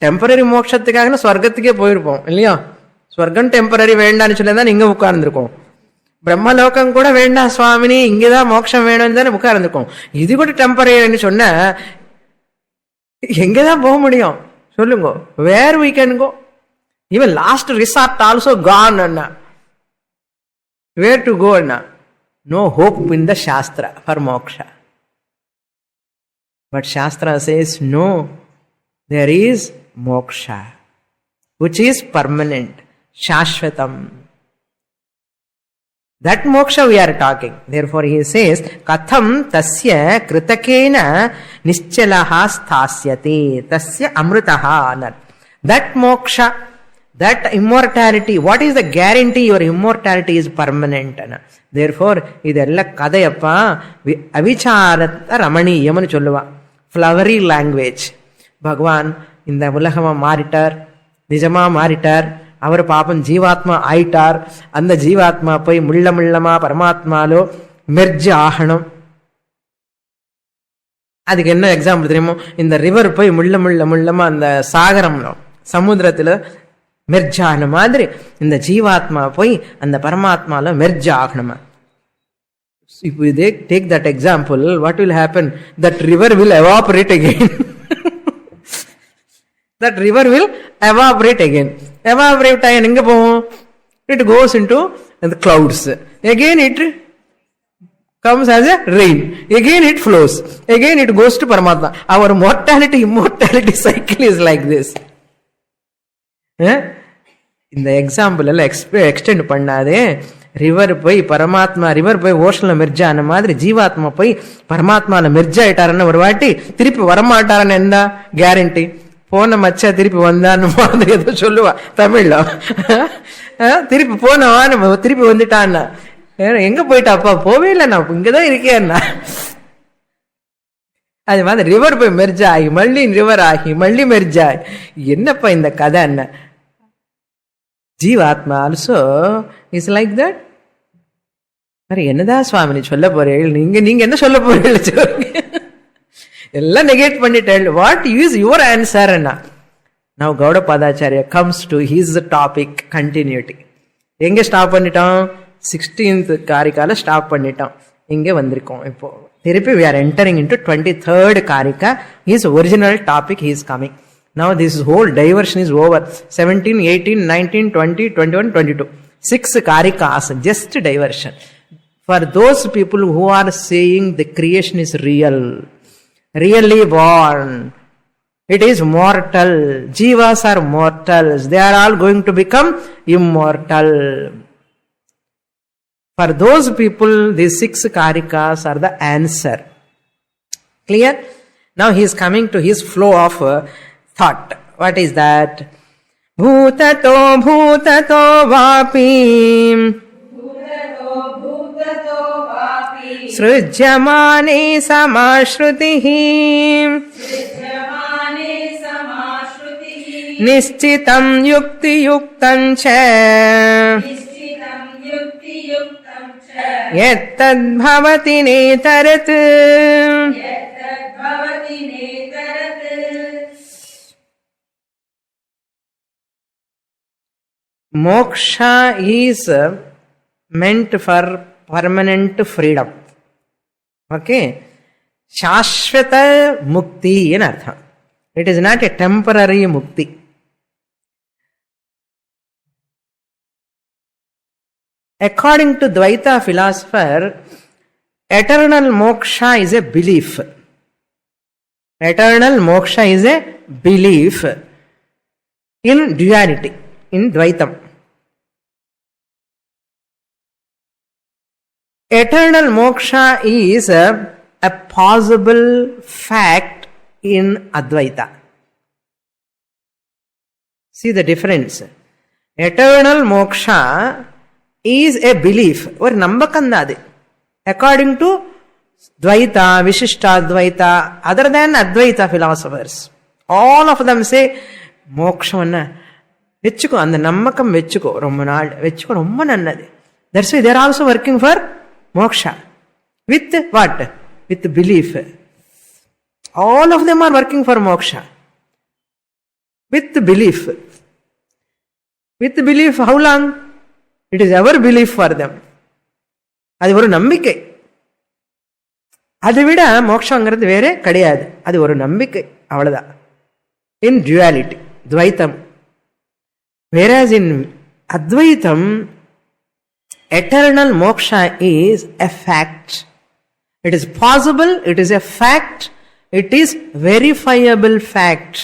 டெம்பரரி மோட்சத்துக்காக ஸ்வர்க்கத்துக்கே போயிருப்போம் இல்லையா? ஸ்வர்க்கம் டெம்பரரி வேண்டான்னு சொல்லிதான் இங்க உட்கார்ந்துருக்கோம். பிரம்மலோகம் கூட வேண்டாம் சுவாமினி, இங்கதான் மோட்சம் வேணும்னு தானே உட்கார்ந்துருக்கோம். இது கூட டெம்பரரின்னு சொன்ன எங்கதான் போக முடியும் சொல்லுங்க? வேர் we can go? Even last resort also gone Anna. Where to go Anna? No hope in the Shastra for moksha. But Shastra says no, there is moksha which is permanent, shashvatam. That moksha we are talking. Therefore he says katham tasya kritakena nischalaha sthasyate tasya amritaha. That moksha, That immortality, what is the guarantee your immortality is permanent? Therefore, idella kadayappa avicharata ramaniyamanu solluva. Flowery language. Bhagwan இந்த உலகமா மாறிட்டார், நிஜமா மாறிட்டார், அவர் பாப்பம் ஜீவாத்மா ஆயிட்டார். அந்த ஜீவாத்மா போய் முள்ளமா பரமாத்மாலோ merge ஆகணும். அதுக்கு என்ன எக்ஸாம்பிள் தெரியுமோ, இந்த ரிவர் போய் முள்ளமா அந்த சாகரம்ல சமுத்திரத்துல மெர்ஜ் ஆகன மாதிரி இந்த ஜீவாத்மா போய் அந்த பரமாத்மால மெர்ஜ் ஆகணுமா. If we take that example, what will happen? That river will evaporate again. That river will evaporate again. Evaporate ஆகி எங்க போகும்? It goes into the clouds. Again it comes as a rain. Again it flows. Again it goes to Paramatma. Our mortality, immortality cycle is like this. இந்த example எல்லாம் extend பண்ணாதே. River போய் பரமாத்மா, river போய் ஓஷன்ல merge ஆன மாதிரி ஜீவாத்மா போய் பரமாத்மால மெர்ஜ் ஆயிட்டாருன்னு ஒரு வாட்டி திருப்பி வரமாட்டாருன்னு என்ன கேரண்டி? போன மச்சா திருப்பி வந்தான்னு மாதிரி ஏதோ சொல்லுவா தமிழ்ல. திருப்பி போனவான்னு திருப்பி வந்துட்டான்னா எங்க போயிட்டாப்பா? போவே இல்லை, நான் இங்கதான் இருக்கேன்னா. அது மாதிரி ரிவர் போய் மெர்ஜ் ஆகி மல்லி ரிவர் ஆகி மல்லி மெர்ஜ் ஆகி என்னப்பா இந்த கதை என்ன? ஜீவாத்மா ஆல்சோ இஸ் லைக் தட். என்னதான் சுவாமினி சொல்ல போறீர்கள்? நீங்க என்ன சொல்ல போறீர்கள்? எல்லாம் நெகேட் பண்ணிட்டேன். What is your answer? Now Gaudapadacharya comes to his topic continuity. எங்க ஸ்டாப் பண்ணிட்டோம்? 16th காரிக்கால ஸ்டாப் பண்ணிட்டோம். இங்க வந்திருக்கோம். இப்போ திருப்பி we are entering into 23rd karika. His original topic he is coming. Now this whole diversion is over. 17, 18, 19, 20, 21, 22. 6 karikas, just diversion. For those people who are saying the creation is real, really born, it is mortal, jivas are mortals, they are all going to become immortal. For those people, these 6 karikas are the answer. Clear? Now he is coming to his flow of thought. What is that? Bhutato bhutato vapi srujyamane samashrutihi nishchitam yukti yuktam cha yattad bhavati netarat. Moksha is meant for permanent freedom. Okay? Shashvata mukti in artha. It is not a temporary mukti. According to Dvaita philosopher, eternal moksha is a belief. Eternal moksha is a belief in duality, in Dvaitam. Eternal moksha is a possible fact in Advaita. See the difference. Eternal moksha is a belief or nambakandadi. According to Dvaita, Vishishta Dvaita, other than Advaita philosophers, all of them say moksha வெச்சுக்கோ, அந்த நம்பக்கம் வெச்சுக்கோ, ரொம்ப நாள் வெச்சுக்கோ, ரொம்ப நல்லது. That's why they are also working for moksha. With what? With belief. All of them are working for moksha. With belief. With belief, how long? It is our belief for them. அது ஒரு நம்பிக்கை. அதை விட மோட்சங்கிறது வேற கிடையாது. அது ஒரு நம்பிக்கை, அவ்வளவுதான். இன் duality, Dvaitam. Whereas in Advaitam, eternal moksha is a fact. It is possible, it is a fact, it is verifiable fact.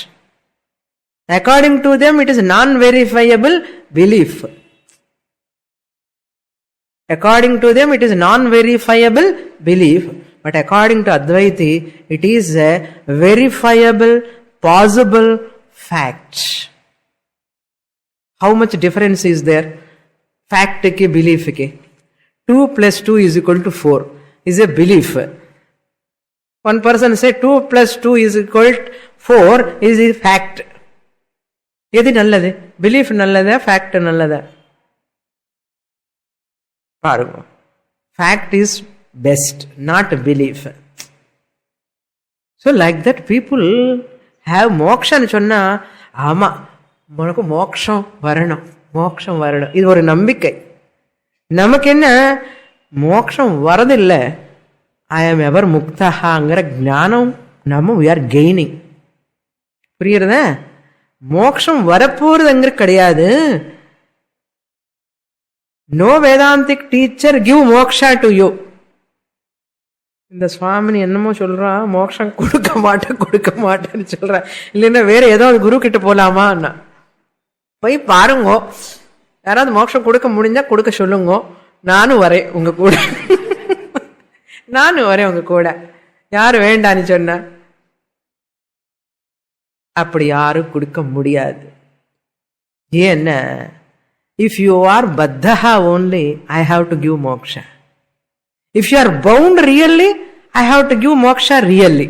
According to them, it is non-verifiable belief. According to them, it is non-verifiable belief. But according to Advaiti, it is a verifiable, possible fact. How much difference is there? Fact ke, belief ke. 2 plus 2 is equal to 4 is a belief. One person say 2 plus 2 is equal to 4 is a fact. Yedi nallade? Belief nallada, fact nallada? Parugo. Fact is best, not belief. So like that people have moksha nu sonna, ama, manaku moksham varanam. Idu oru nambikkai. நமக்கென்ன மோட்சம் வரதில்லை. ஐ ஆம் எவர் முக்தஹாங்கிற ஞானம் நம்ம we are gaining. புரியுறத? மோட்சம் வரப்போறதுங்கிற கிடையாது. No Vedantic teacher give moksha to you. இந்த சுவாமினி என்னமோ சொல்றா, மோட்சம் கொடுக்க மாட்டேன்னு சொல்ற. இல்லைன்னா வேற ஏதாவது குரு கிட்ட போலாமா? போய் பாருங்கோ, யாராவது மோட்சம் கொடுக்க முடிஞ்சா கொடுக்க சொல்லுங்க. நானும் வரேன் உங்க கூட. யாரு வேண்டான்னு சொன்ன? அப்படி யாரும் கொடுக்க முடியாது. ஏன்னா if you are baddha only, I have to give moksha. If you are bound really, I have to give moksha really.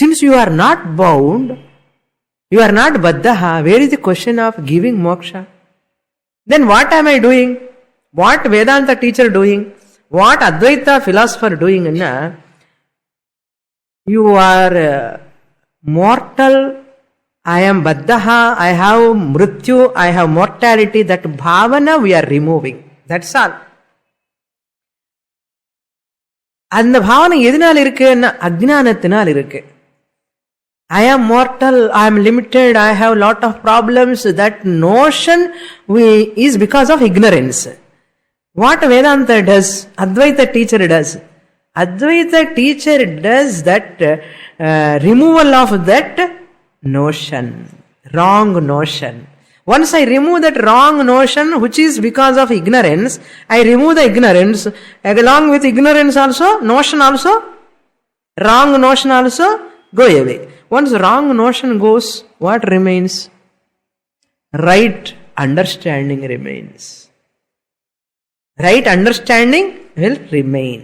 Since you are not bound, you are not baddha, where is the question of giving moksha? Then what am I doing? What Vedanta teacher doing? What Advaita philosopher doing? You are mortal. I am baddha. I have mrityu. I have mortality. That bhavana we are removing. That's all. அந்த பாவனை எதனால் இருக்குன்னா அஜ்ஞானத்தினால் இருக்கு. I am mortal, I am limited, I have lot of problems. That notion is because of ignorance. What Vedanta does, Advaita teacher does. Advaita teacher does that removal of that notion, wrong notion. Once I remove that wrong notion, which is because of ignorance, I remove the ignorance. Along with ignorance also, notion also, wrong notion also go away. Once wrong notion goes, what remains? Right understanding remains. Right understanding will remain.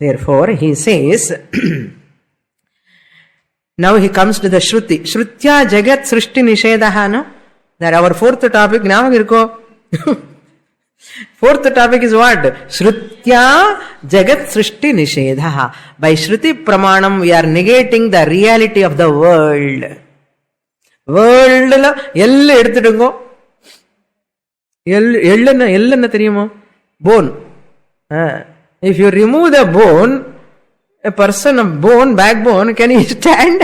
Therefore, he says, now he comes to the Shruti. Shrutya Jagat Srishti Nishedaha, no? That our fourth topic. Now, fourth topic is what? Shrutya Jagat Srishti Nishedha. By Shruti Pramanam, we are negating the reality of the world. World la ella edutudungo. Ella theriyuma? Bone. If you remove the bone, a person of bone, backbone, can he stand?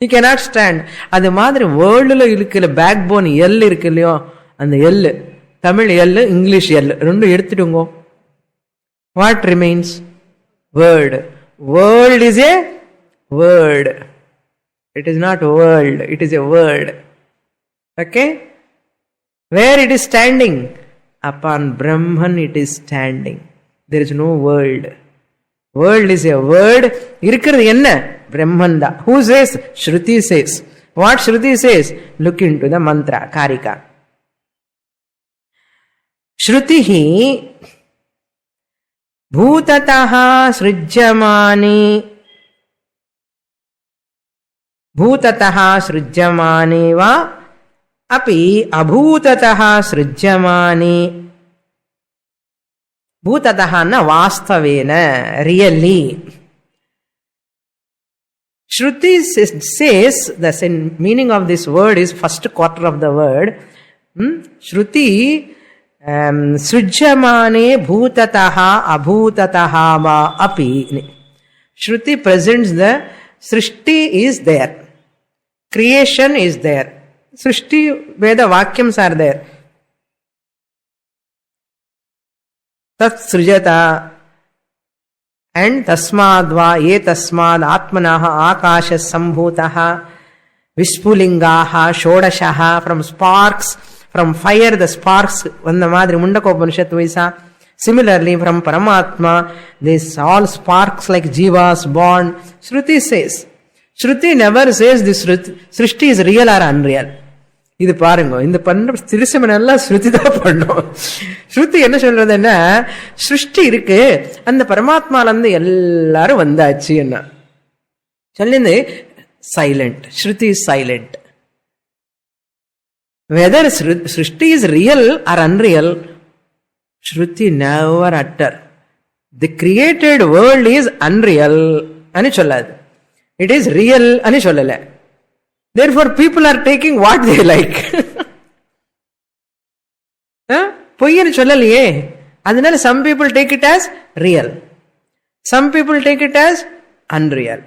He cannot stand. அது மாதிரி வேர்ல்டுல இருக்கிற back phone L இருக்கு இல்லையோ, அந்த L, Tamil L, English L ரெண்டும் எடுத்துடுங்க. What remains? Word. World is a word. It is not world, it is a word. Okay? Where it is standing? Upon Brahman it is standing. There is no world. World is a word. இருக்கிறது என்ன? Brahman da. Who says? Shruti says. What Shruti says? Look into the mantra, Karika. Shrutihi bhutataha srijyamani va api abhutataha srijyamani. Bhutataha na vastavena, really. Shruti says, the meaning of this word is first quarter of the word. Shruti srijyamane bhutataha abhutataha va api. Shruti presents the Srishti is there. Creation is there. Srishti, Veda Vakyams are there. Tat srijata and tasmadva ye tasmad atmanaha akasha sambhutaha vispulingaha shodashaha. From sparks, from fire the sparks, vanda madri Mandukyopanishad Vaisa. Similarly, from Paramatma, these all sparks like jivas born. Shruti says. Shruti never says this Srishti is real or unreal. இது பாருங்க, இந்த பண்ற திருசமன் எல்லாம் ஸ்ருதி தான் பண்ணும். ஸ்ருதி என்ன சொல்றதுன்னா, சிருஷ்டி இருக்கு, அந்த பரமாத்மால இருந்து எல்லாரும் வந்தாச்சு என்ன சொல்லிருந்து silent. Shruti is silent. Whether srishti is real or unreal, Shruti never utter the created world is unreal అని சொல்லாது, இட் இஸ் ரியல் అని சொல்லல. Therefore, people are taking what they like. பொய்ன்னு சொல்லலையே, அதனால some people take it as real, some people take it as unreal.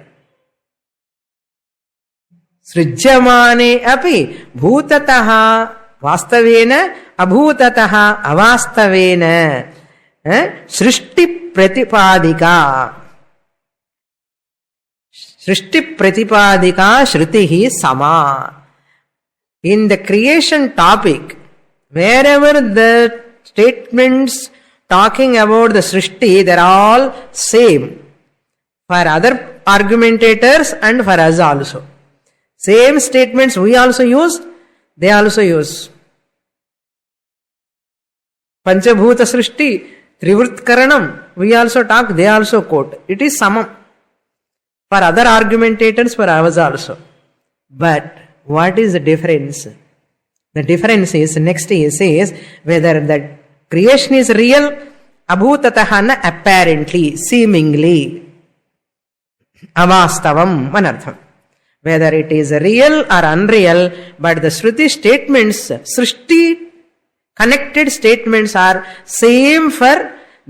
सृज्यमाने अपि भूततः वास्तवेन अभूततः अवास्तवेन सृष्टि प्रतिपादिका सृष्टि प्रतिपादिका श्रुति ही समा. In the creation topic, wherever the statements talking about the srishti, they are all same for other argumentators and for us also. Same statements we also use, they also use. Panchabhuta srishti, Trivritkaranam, we also talk, they also quote. It is samam for other argumentators, for us also. But what is the difference? The difference is, next he says, whether the creation is real, abhutatahana apparently, seemingly, avastavam anartham. Whether it is real or unreal, but the Shruti statements, Srishti connected statements are same for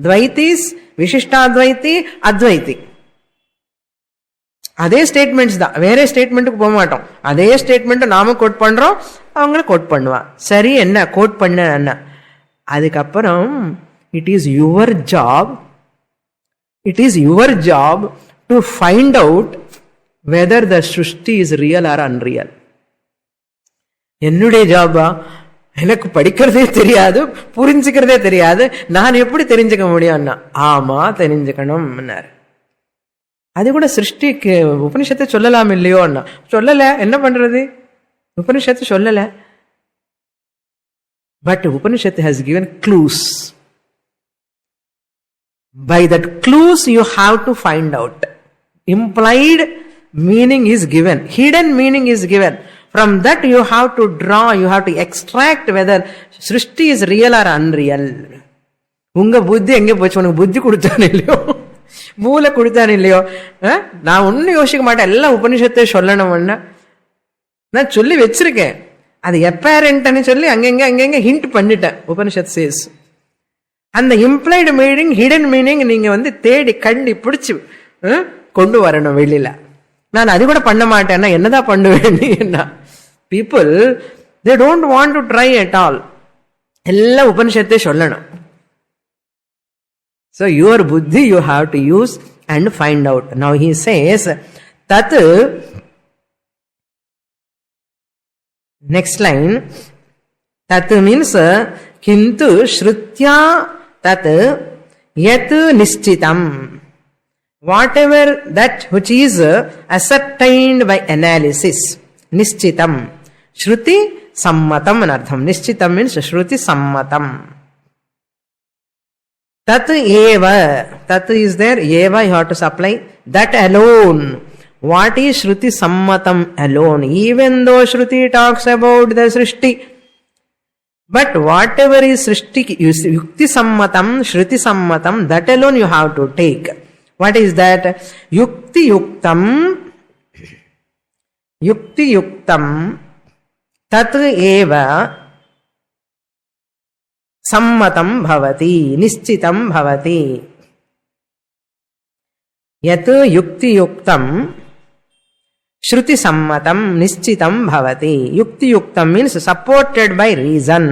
Dvaitis, Vishishtadvaiti, Advaiti. அதே statements தான், வேற ஸ்டேட்மெண்ட்டுக்கு போக மாட்டோம். அதே statement நாம code பண்றோம், அவங்கள code பண்ணுவான். சரி, என்ன கோட் பண்ண என்ன, அதுக்கப்புறம் it is your job to find out whether the சிருஷ்டி இஸ் ரியல் ஆர் அன்ரியல். என்னுடைய ஜாபா? எனக்கு படிக்கிறதே தெரியாது, புரிஞ்சுக்கிறதே தெரியாது, நான் எப்படி தெரிஞ்சுக்க முடியும்னா, ஆமா தெரிஞ்சுக்கணும். அது கூட சிருஷ்டிக்கு உபனிஷத்தை சொல்லலாம் இல்லையோ? சொல்லல, என்ன பண்றது? உபனிஷத்து சொல்லல. But Upanishad has given clues. By that clues you have to find out. Implied meaning is given, hidden meaning is given. From that you have to draw, you have to extract whether சிருஷ்டி is real or unreal. உங்க புத்தி எங்க போச்சு? உனக்கு புத்தி கொடுத்தானே இல்லையோ, மூளை கொடுத்தானே இல்லையோ? நான் ஒன்னும் யோசிக்க மாட்டேன், எல்லாம் உபனிஷத்தை சொல்லணும்னா நான் சொல்லி வச்சிருக்கேன். அது அப்பேரண்ட்னு சொல்லி அங்கங்க ஹிண்ட் பண்ணிட்டேன். உபனிஷத் சேஸ் அந்த இம்ப்ளைடு மீனிங், ஹிடன் மீனிங் நீங்க தேடி கண்டி பிடிச்சு கொண்டு வரணும் வெளியில. நான் அது கூட பண்ண மாட்டேன்னா என்னதான் பண்ணுவேன்? People they don't want to try at all. எல்லாம் உபனிஷத்தை சொல்லணும். So your buddhi you have to use and find out. Now he says, tat, next line, tat means kintu shrutya tat yat nishchitam. Whatever that which is ascertained by analysis, nishchitam. Shruti sammatam anartham. Nishchitam means shruti sammatam. Tat eva, tat is there, eva you have to supply, that alone. What is Shruti Sammatam alone? Even though Shruti talks about the Srishti, but whatever is Srishti, Yukti Sammatam, Shruti Sammatam, that alone you have to take. What is that? Yukti Yuktam, tat eva सम्मतं भवति, निश्चितं भवति. यत् युक्तियुक्तं श्रुतिसम्मतं निश्चितं भवति. युक्तियुक्तं means supported by reason.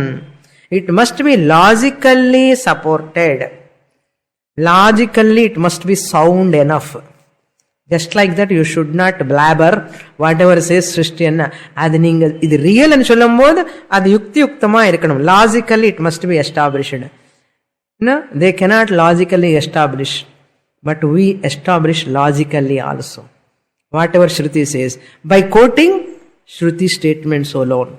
It must be logically supported. Logically it must be sound enough. Just like that you should not blabber whatever says Srishti. அது நீங்க இது real ன்னு சொல்லும்போது அது யுக்தியுக்தமா இருக்கணும். Logically it must be established. No, they cannot logically establish, but we establish logically also whatever Shruti says by quoting Shruti statements alone.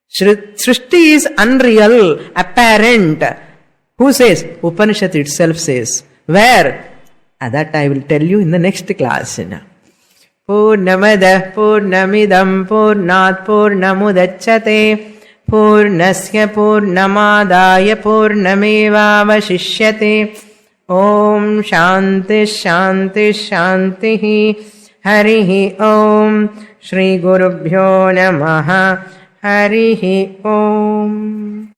Srishti is unreal, apparent. Who says? Upanishad itself says. Where? That I will tell you in the next class. Purnamada Purnamidam Purnat Purnamudachyate Purnasya Purnamadaya Purnamevavashishyate. Om Shanti Shanti Shanti Harihi Om Shri Gurubhyo Namaha Harihi Om.